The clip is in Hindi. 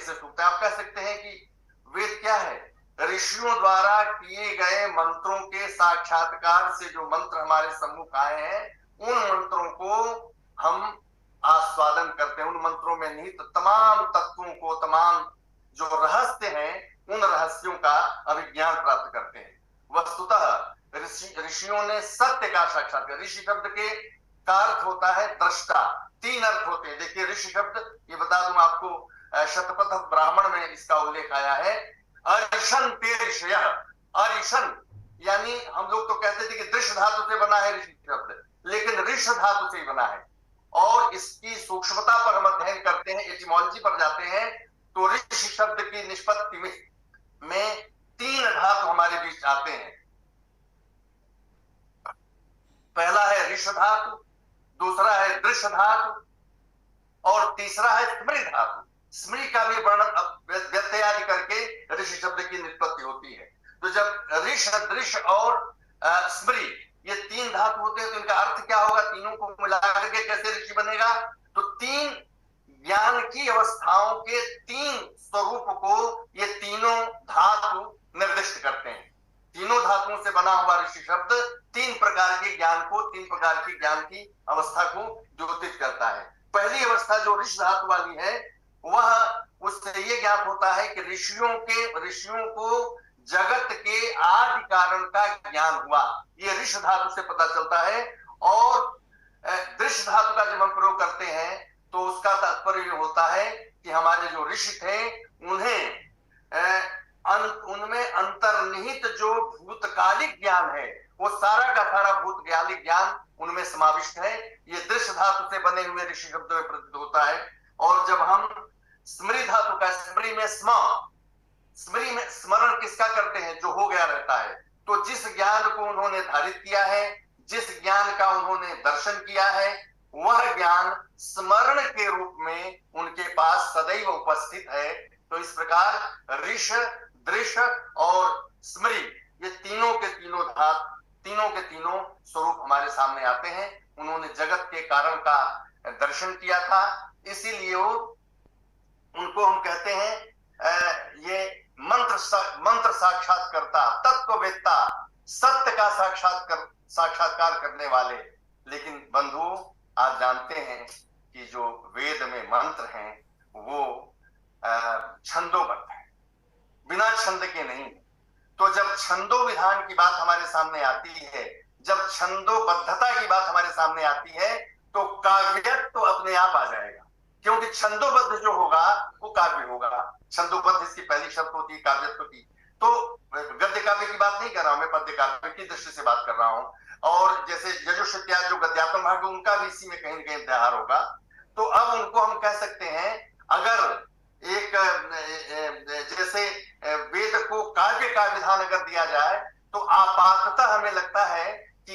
से सूक्त है। आप कह सकते हैं कि वेद क्या है? ऋषियों द्वारा किए गए मंत्रों के साक्षात्कार से जो मंत्र हमारे सम्मुख आए हैं, उन मंत्रों को हम आस्वादन करते हैं। उन मंत्रों में निहित तमाम तत्वों को, तमाम जो रहस्य हैं, उन रहस्यों का अभिज्ञान प्राप्त करते हैं। वस्तुतः ऋषियों ने सत्य का साक्षात्कार। ऋषि शब्द के का अर्थ होता है दृष्टा। तीन अर्थ होते हैं। देखिए, ऋषि शब्द, ये बता दूं आपको, शतपथ ब्राह्मण में इसका उल्लेख आया है। अरिशन ते ऋषयः। अरिशन यानी हम लोग तो कहते थे कि दृश्य धातु से बना है ऋषि शब्द, लेकिन ऋष धातु से ही बना है। और इसकी सूक्ष्मता पर हम अध्ययन करते हैं, एटिमोलॉजी पर जाते हैं, तो ऋषि शब्द की निष्पत्ति में तीन धातु हमारे बीच आते हैं। पहला है ऋष धातु, दूसरा है दृश्य धातु, और तीसरा है स्मृ धातु। स्मृ का भी वर्णन व्यत्यय आदि करके ऋषि शब्द की निष्पत्ति होती है। तो जब ऋष, दृश्य और स्मृ ये तीन धातु होते हैं, तो इनका अर्थ क्या होगा? तीनों को मिलाकर के कैसे ऋषि बनेगा? तो तीन ज्ञान की अवस्थाओं के तीन स्वरूप को ये तीनों धातु निर्दिष्ट करते हैं। तीनों धातुओं से बना हुआ ऋषि शब्द तीन प्रकार के ज्ञान को, तीन प्रकार की ज्ञान की अवस्था को द्योतित करता है। पहली अवस्था जो ऋषि धातु वाली है, वह उससे ये ज्ञात होता है कि ऋषियों को जगत के आदि कारण का ज्ञान हुआ। ये ऋषि धातु से पता चलता है। और दृश्य धातु का जब हम प्रयोग करते हैं, तो उसका तात्पर्य होता है कि हमारे जो ऋषि थे, उनमें अंतर्निहित जो भूतकालिक ज्ञान है, वो सारा का सारा भूतकालिक ज्ञान उनमें समाविष्ट है। ये दृश्य धातु से बने हुए ऋषि शब्द में प्रतीत होता है। और जब हम स्मृ धातु का, स्मृ में स्मरण किसका करते हैं? जो हो गया रहता है। तो जिस ज्ञान को उन्होंने धारित किया है, जिस ज्ञान का उन्होंने दर्शन किया है, वह ज्ञान स्मरण के रूप में उनके पास सदैव उपस्थित है। तो इस प्रकार ऋष, दृश्य और स्मृ ये तीनों के तीनों स्वरूप हमारे सामने आते हैं। उन्होंने जगत के कारण का दर्शन किया था, इसीलिए उनको हम कहते हैं ये मंत्र साक्षात्कर्ता, तत्ववेत्ता, सत्य का साक्षात्कार करने वाले। लेकिन बंधु, आप जानते हैं कि जो वेद में मंत्र हैं वो छंदोबद्ध है, बिना छंद के नहीं। तो जब छंदो विधान की बात हमारे सामने आती है, जब छंदोबद्धता की बात हमारे सामने आती है, तो काव्यत्व तो अपने आप आ जाएगा। क्योंकि छंदोबद्ध जो होगा वो काव्य होगा। छंदोबद्ध इसकी पहली शर्त होती है काव्यत्व की। तो गद्य काव्य की बात नहीं कर रहा हूं मैं, पद्य काव्य की दृष्टि से बात कर रहा हूं। और जैसे यजुषित्या जो गद्यात्मक भाग, उनका भी इसी में कहीं न कहीं अध्याहार होगा। तो अब उनको हम कह सकते हैं, अगर एक जैसे वेद को काव्य का विधान अगर दिया जाए, तो आपाततः हमें लगता है